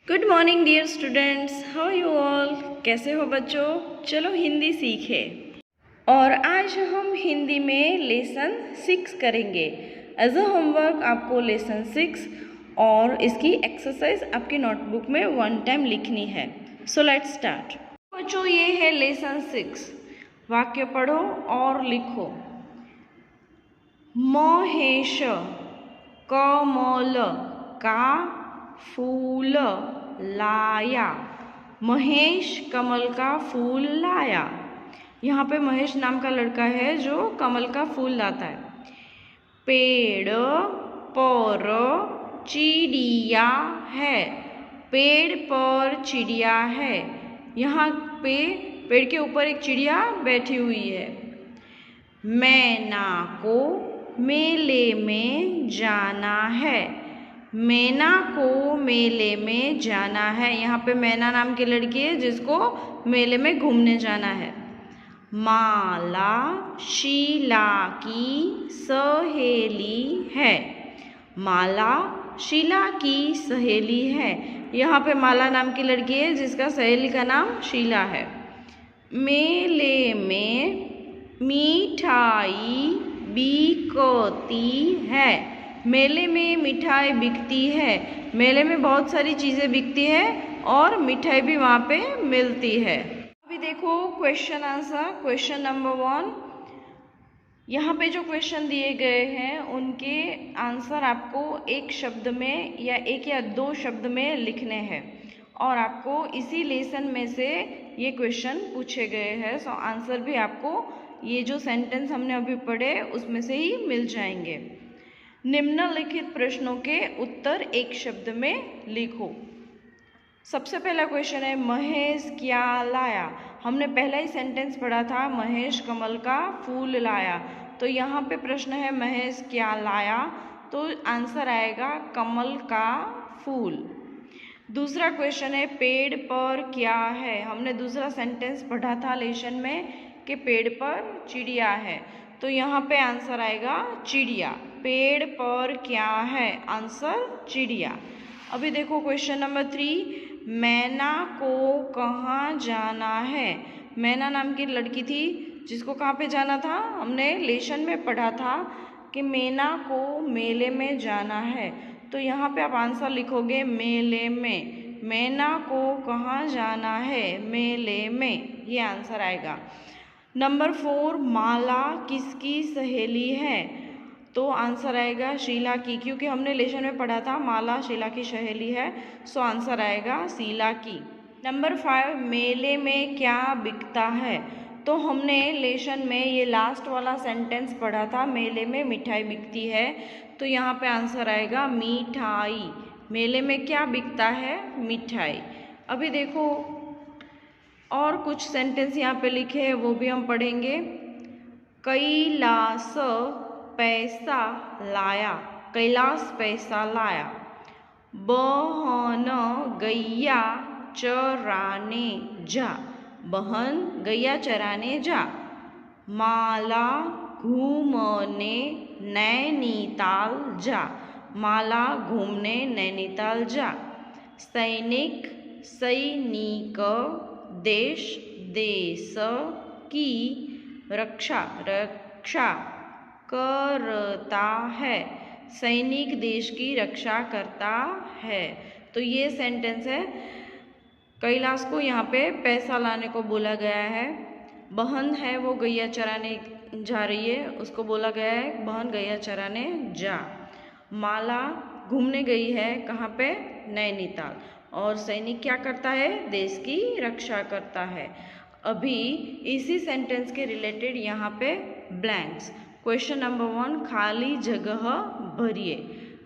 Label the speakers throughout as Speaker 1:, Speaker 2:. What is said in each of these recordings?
Speaker 1: Good morning dear students, how you all. कैसे हो बच्चों? चलो हिंदी सीखे। और आज हम हिंदी में लेसन 6 करेंगे। एज अ होमवर्क आपको लेसन 6 और इसकी एक्सरसाइज आपकी नोटबुक में 1 टाइम लिखनी है। So let's start. बच्चों ये है लेसन 6। वाक्य पढ़ो और लिखो। महेश कमल का फूल लाया। महेश कमल का फूल लाया। यहाँ पे महेश नाम का लड़का है जो कमल का फूल लाता है। पेड़ पर चिड़िया है। पेड़ पर चिड़िया है। यहाँ पे पेड़ के ऊपर एक चिड़िया बैठी हुई है। मैना को मेले में जाना है। मैना को मेले में जाना है। यहाँ पे मैना नाम की लड़की है जिसको मेले में घूमने जाना है। माला शीला की सहेली है। माला शीला की सहेली है। यहाँ पे माला नाम की लड़की है जिसका सहेली का नाम शीला है। मेले में मिठाई बिकती है। मेले में मिठाई बिकती है। मेले में बहुत सारी चीज़ें बिकती है और मिठाई भी वहाँ पे मिलती है। अभी देखो क्वेश्चन आंसर। क्वेश्चन नंबर 1, यहाँ पे जो क्वेश्चन दिए गए हैं उनके आंसर आपको एक शब्द में या एक या दो शब्द में लिखने हैं और आपको इसी लेसन में से ये क्वेश्चन पूछे गए हैं। सो आंसर भी आपको ये जो सेंटेंस हमने अभी पढ़े उसमें से ही मिल जाएंगे। निम्नलिखित प्रश्नों के उत्तर एक शब्द में लिखो। सबसे पहला क्वेश्चन है महेश क्या लाया। हमने पहला ही सेंटेंस पढ़ा था महेश कमल का फूल लाया। तो यहाँ पे प्रश्न है महेश क्या लाया, तो आंसर आएगा कमल का फूल। दूसरा क्वेश्चन है पेड़ पर क्या है। हमने दूसरा सेंटेंस पढ़ा था लेसन में कि पेड़ पर चिड़िया है। तो यहाँ पे आंसर आएगा चिड़िया। पेड़ पर क्या है, आंसर चिड़िया। अभी देखो क्वेश्चन नंबर 3, मैना को कहाँ जाना है। मैना नाम की लड़की थी जिसको कहाँ पे जाना था। हमने लेसन में पढ़ा था कि मैना को मेले में जाना है। तो यहाँ पे आप आंसर लिखोगे मेले में। मैना को कहाँ जाना है, मेले में, ये आंसर आएगा। नंबर 4, माला किसकी सहेली है। तो आंसर आएगा शीला की, क्योंकि हमने लेसन में पढ़ा था माला शीला की सहेली है। सो आंसर आएगा शीला की। नंबर 5, मेले में क्या बिकता है। तो हमने लेसन में ये लास्ट वाला सेंटेंस पढ़ा था मेले में मिठाई बिकती है। तो यहाँ पे आंसर आएगा मिठाई। मेले में क्या बिकता है, मिठाई। अभी देखो और कुछ सेंटेंस यहाँ पे लिखे हैं वो भी हम पढ़ेंगे। कैलाश पैसा लाया। कैलाश पैसा लाया। बहन गैया चराने जा। बहन गैया चराने जा। माला घूमने नैनीताल जा। माला घूमने नैनीताल जा। सैनिक सैनिक देश देश की रक्षा करता है। सैनिक देश की रक्षा करता है। तो ये सेंटेंस है। कैलाश को यहाँ पे पैसा लाने को बोला गया है। बहन है वो गैया चराने जा रही है, उसको बोला गया है बहन गैया चराने जा। माला घूमने गई है कहाँ पे, नैनीताल। और सैनिक क्या करता है, देश की रक्षा करता है। अभी इसी सेंटेंस के रिलेटेड यहाँ पे ब्लैंक्स। क्वेश्चन नंबर 1, खाली जगह भरिए।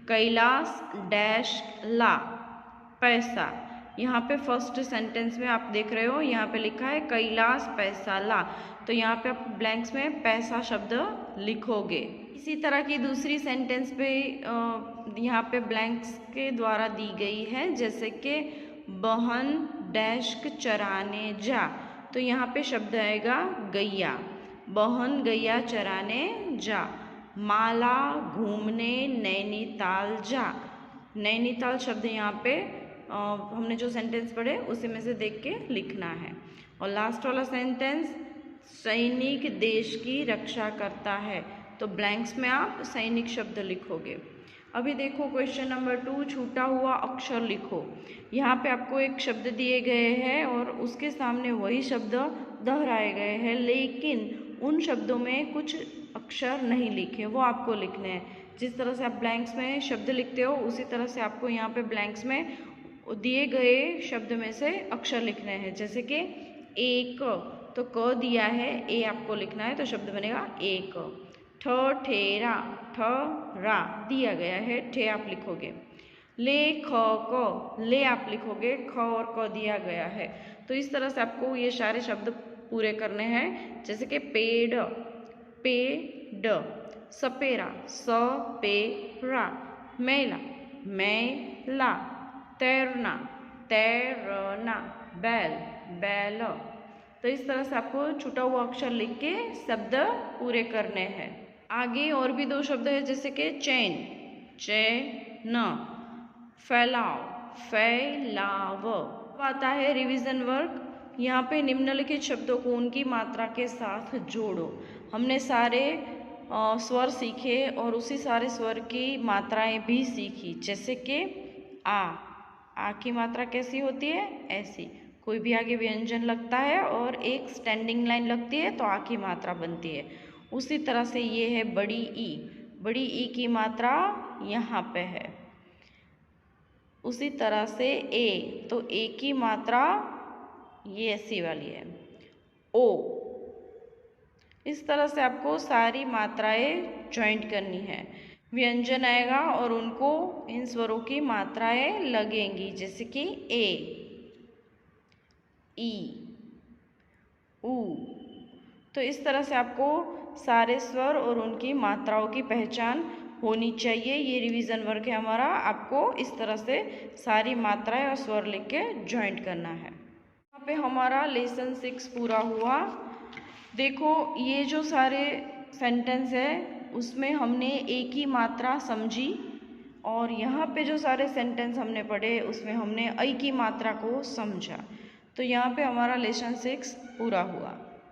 Speaker 1: कैलाश डैश ला पैसा। यहाँ पे फर्स्ट सेंटेंस में आप देख रहे हो यहाँ पे लिखा है कैलाश पैसा ला। तो यहाँ पे आप ब्लैंक्स में पैसा शब्द लिखोगे। इसी तरह की दूसरी सेंटेंस पे यहाँ पे ब्लैंक्स के द्वारा दी गई है, जैसे कि बहन डैश चराने जा। तो यहाँ पे शब्द आएगा गैया। बहन गैया चराने जा। माला घूमने नैनीताल जा। नैनीताल शब्द यहाँ पे हमने जो सेंटेंस पढ़े उसी में से देख के लिखना है। और लास्ट वाला सेंटेंस, सैनिक देश की रक्षा करता है, तो ब्लैंक्स में आप सैनिक शब्द लिखोगे। अभी देखो क्वेश्चन नंबर 2, छूटा हुआ अक्षर लिखो। यहाँ पे आपको एक शब्द दिए गए हैं और उसके सामने वही शब्द दोहराए गए हैं, लेकिन उन शब्दों में कुछ अक्षर नहीं लिखे, वो आपको लिखने हैं। जिस तरह से आप ब्लैंक्स में शब्द लिखते हो उसी तरह से आपको यहाँ पे ब्लैंक्स में दिए गए शब्द में से अक्षर लिखने हैं। जैसे कि एक, तो क दिया है, ए आपको लिखना है, तो शब्द बनेगा एक। ठ ठेरा, ठ रा दिया गया है, ठे आप लिखोगे। ले ख क, ले आप लिखोगे, ख और क दिया गया है। तो इस तरह से आपको ये सारे शब्द पूरे करने हैं। जैसे कि पेड़, पेड़, सपेरा, सपेरा, मेला, मेला, तैरना, तैरना, बैल, बैल। तो इस तरह से आपको छूटा हुआ अक्षर लिख के शब्द पूरे करने हैं। आगे और भी 2 शब्द है, जैसे कि चैन, चैन, फैलाव, फैलाव। अब आता है रिवीजन वर्क। यहाँ पे निम्नलिखित शब्दों को उनकी मात्रा के साथ जोड़ो। हमने सारे स्वर सीखे और उसी सारे स्वर की मात्राएं भी सीखी। जैसे कि आ की मात्रा कैसी होती है, ऐसी। कोई भी आगे व्यंजन लगता है और एक स्टैंडिंग लाइन लगती है तो आ की मात्रा बनती है। उसी तरह से ये है बड़ी ई, बड़ी ई की मात्रा यहाँ पे है। उसी तरह से ए, तो ए की मात्रा ये ऐसी वाली है, ओ। इस तरह से आपको सारी मात्राएं ज्वाइंट करनी है। व्यंजन आएगा और उनको इन स्वरों की मात्राएं लगेंगी। जैसे कि ए, ई, ऊ। तो इस तरह से आपको सारे स्वर और उनकी मात्राओं की पहचान होनी चाहिए। ये रिवीजन वर्क है हमारा। आपको इस तरह से सारी मात्राएं और स्वर लिख के ज्वाइंट करना है। यहाँ पे हमारा लेसन 6 पूरा हुआ। देखो ये जो सारे सेंटेंस है उसमें हमने एक ही मात्रा समझी और यहाँ पे जो सारे सेंटेंस हमने पढ़े उसमें हमने ऐ की मात्रा को समझा। तो यहाँ पे हमारा लेसन 6 पूरा हुआ।